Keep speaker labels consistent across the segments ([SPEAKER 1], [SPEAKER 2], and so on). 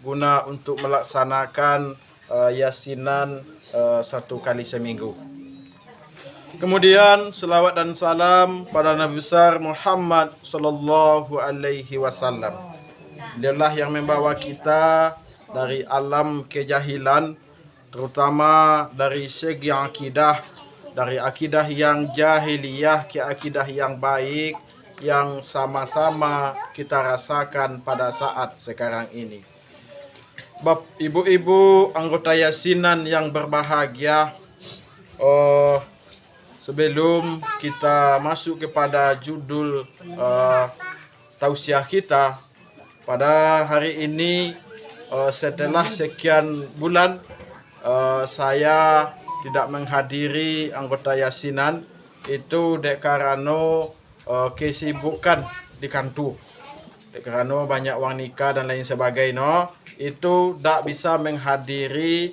[SPEAKER 1] guna untuk melaksanakan yasinan 1 kali seminggu. Kemudian selawat dan salam pada Nabi besar Muhammad sallallahu alaihi wasallam. Dialah yang membawa kita dari alam kejahilan, terutama dari segi akidah, dari akidah yang jahiliyah ke akidah yang baik yang sama-sama kita rasakan pada saat sekarang ini. Ibu-ibu anggota yasinan yang berbahagia, sebelum kita masuk kepada judul tausiah kita pada hari ini, setelah sekian bulan saya tidak menghadiri anggota yasinan itu karena kesibukan di kantor, karena banyak wang nikah dan lain sebagainya, itu tak bisa menghadiri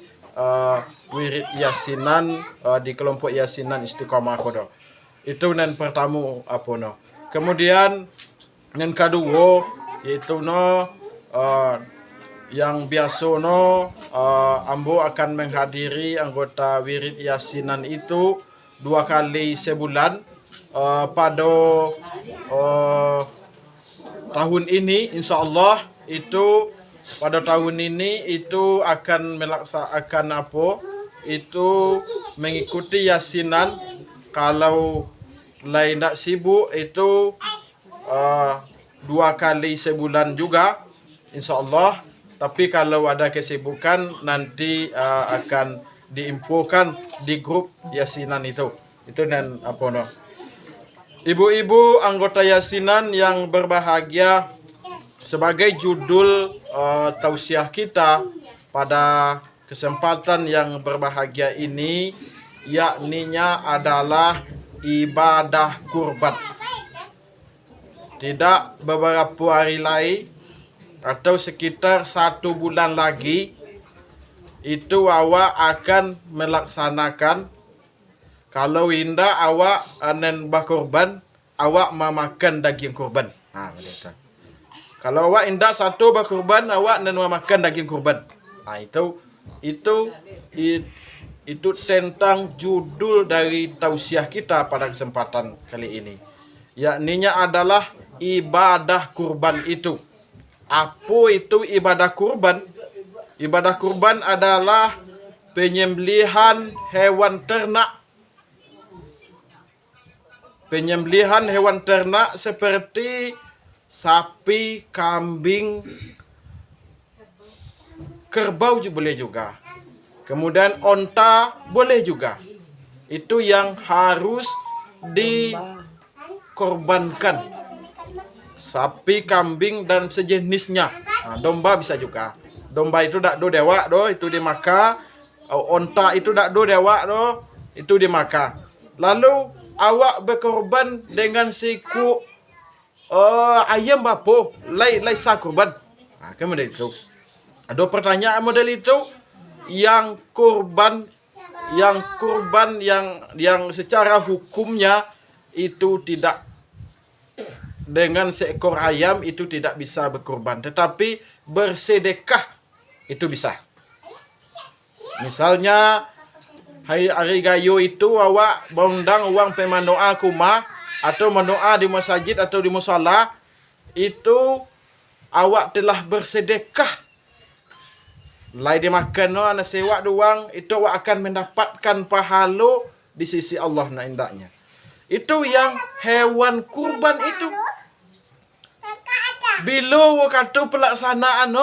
[SPEAKER 1] wirid yasinan di kelompok yasinan Istiqomah Kodo. Itu yang pertama apa no. Kemudian yang kedua yaitu yang biasa ambo akan menghadiri anggota wirid yasinan itu 2 kali sebulan. Pada tahun ini insyaallah itu pada tahun ini itu akan melaksanakan itu mengikuti yasinan. Kalau lain tak sibuk itu 2 kali sebulan juga insyaallah. Tapi kalau ada kesibukan nanti akan diinfokan di grup yasinan itu dan Ibu-ibu anggota yasinan yang berbahagia, sebagai judul tausiah kita pada kesempatan yang berbahagia ini, yakninya adalah ibadah kurban. Tidak beberapa hari lagi atau sekitar 1 bulan lagi itu awak akan melaksanakan. Kalau indah awak anen berkorban, awak memakan daging kurban. Kalau awak indah 1 berkorban, awak anen memakan daging kurban. Itu tentang judul dari tausiah kita pada kesempatan kali ini. Yakninya adalah ibadah kurban itu. Apa itu ibadah kurban? Ibadah kurban adalah penyembelihan hewan ternak. Penyembelihan hewan ternak seperti sapi, kambing, kerbau boleh juga. Kemudian onta boleh juga. Itu yang harus dikorbankan. Sapi, kambing dan sejenisnya. Domba bisa juga. Domba itu tak do dewa do, itu dimakan. Onta itu tak do dewa do, itu dimakan. Lalu awak berkorban dengan siku ayam apa? Lai sah korban. Kemudian itu. Ada pertanyaan model itu, yang kurban yang secara hukumnya itu tidak, dengan seekor ayam itu tidak bisa berkorban, tetapi bersedekah itu bisa. Misalnya hari gayo itu awak mengundang uang pemanoa kumah atau manoa di masjid atau di musala, itu awak telah bersedekah. Lai dimakan ana sewa doang, itu awak akan mendapatkan pahala di sisi Allah na indahnya. Itu yang hewan kurban itu. Bila waktu pelaksanaan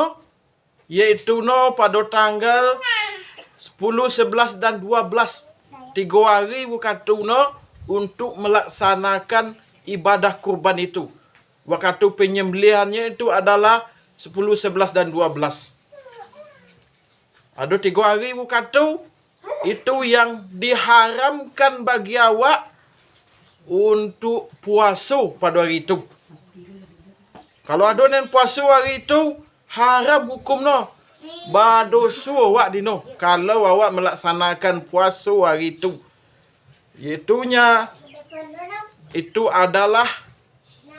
[SPEAKER 1] yaitu pada tanggal 10, 11 dan 12, 3 hari waktu untuk melaksanakan ibadah kurban itu. Waktu penyembelihannya itu adalah 10, 11 dan 12. Ada 3 hari waktu itu yang diharamkan bagi awak untuk puasa pada hari itu. Kalau ada yang puasa hari itu, haram hukumnya. Badosa awak dino kalau awak melaksanakan puasa hari itu. Itunya itu adalah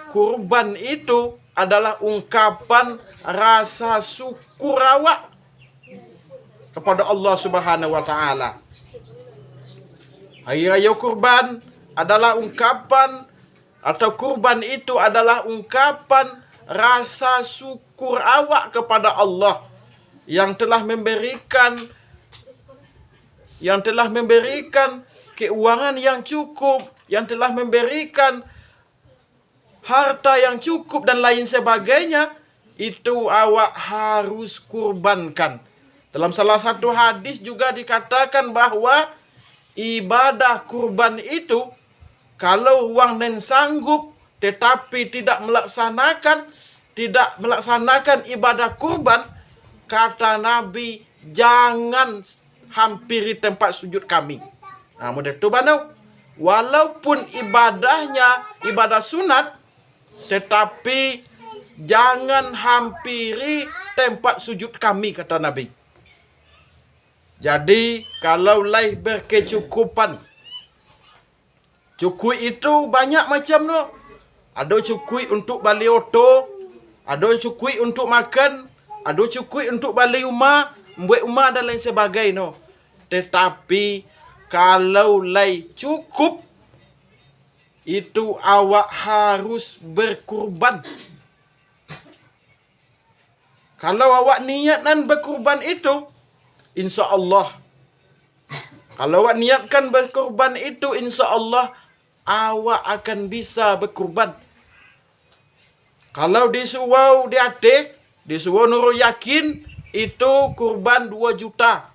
[SPEAKER 1] kurban itu adalah ungkapan rasa syukur awak kepada Allah Subhanahu wa taala. Hari raya kurban adalah ungkapan, atau kurban itu adalah ungkapan rasa syukur awak kepada Allah yang telah memberikan keuangan yang cukup, yang telah memberikan harta yang cukup dan lain sebagainya. Itu awak harus kurbankan. Dalam salah satu hadis juga dikatakan bahwa ibadah kurban itu, kalau wang nen sanggup tetapi tidak melaksanakan ibadah kurban, kata Nabi, jangan hampiri tempat sujud kami. Nah, mudah tu banau. Walaupun ibadahnya ibadah sunat, tetapi jangan hampiri tempat sujud kami, kata Nabi. Jadi kalau lai berkecukupan, cukui itu banyak macam no. Ada cukui untuk beli oto, ada cukui untuk makan, ada cukui untuk beli rumah, membuat rumah dan lain sebagainya no. Tetapi kalau lai cukup, itu awak harus berkurban. Kalau awak niat dan berkurban itu, insya Allah, kalau awak niatkan berkurban itu, insya Allah awak akan bisa berkurban. Kalau disuruh disuruh Nurul Yakin, itu kurban 2 juta.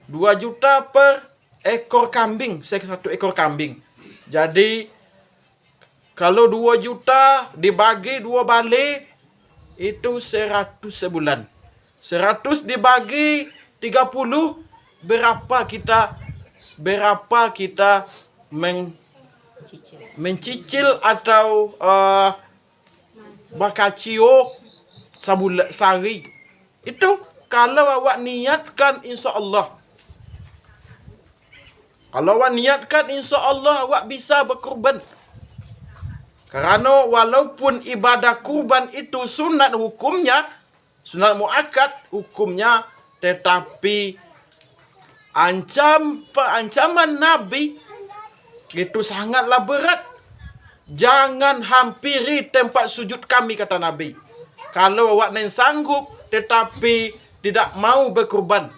[SPEAKER 1] 2 juta per ekor kambing, satu ekor kambing. Jadi kalau 2 juta dibagi 2 balik, itu 100 sebulan. 100 dibagi 30, berapa kita mencicil atau bakacio sehari. Itu kalau awak niatkan, insya Allah. Kalau awak niatkan, insya Allah awak bisa berkurban. Karena walaupun ibadah kurban itu sunat hukumnya, sunat muakkad hukumnya, tetapi ancaman Nabi itu sangatlah berat. Jangan hampiri tempat sujud kami, kata Nabi. Kalau awak nen sanggup tetapi tidak mau berkurban,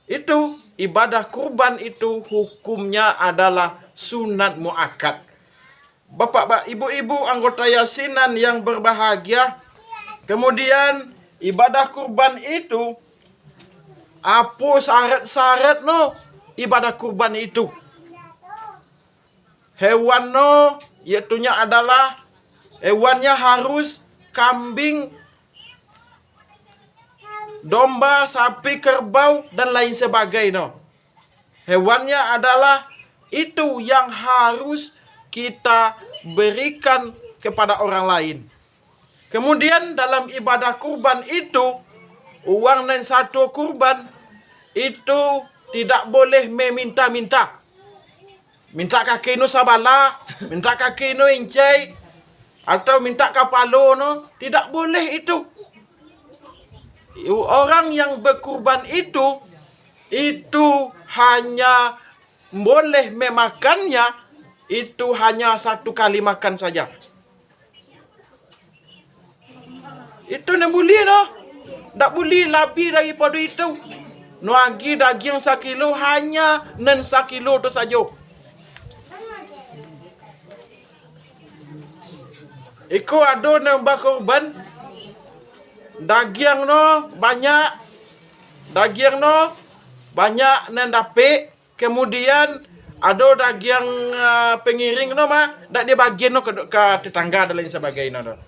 [SPEAKER 1] itu ibadah kurban itu hukumnya adalah sunat muakkad. Bapak, ibu-ibu anggota yasinan yang berbahagia, kemudian ibadah kurban itu apa syarat-syarat no ibadah kurban itu? Hewan no, yaitunya adalah hewannya harus kambing, domba, sapi, kerbau, dan lain sebagainya. Hewannya adalah itu yang harus kita berikan kepada orang lain. Kemudian dalam ibadah kurban itu, uang dan satu kurban itu tidak boleh meminta-minta. Minta kaki no sabala, minta kaki no incai, atau minta kapalo no, tidak boleh itu. Orang yang berkurban itu hanya boleh memakannya, itu hanya 1 kali makan saja. Itu yang boleh no. Tak boleh lebih daripada itu. No agi daging 1 kilo hanya 1 kilo tu saja. Iko ada yang berkorban, daging no banyak, nan dapat. Kemudian ada daging pengiring no mah, dak dia bagian no ke tetangga dan lain sebagainya no.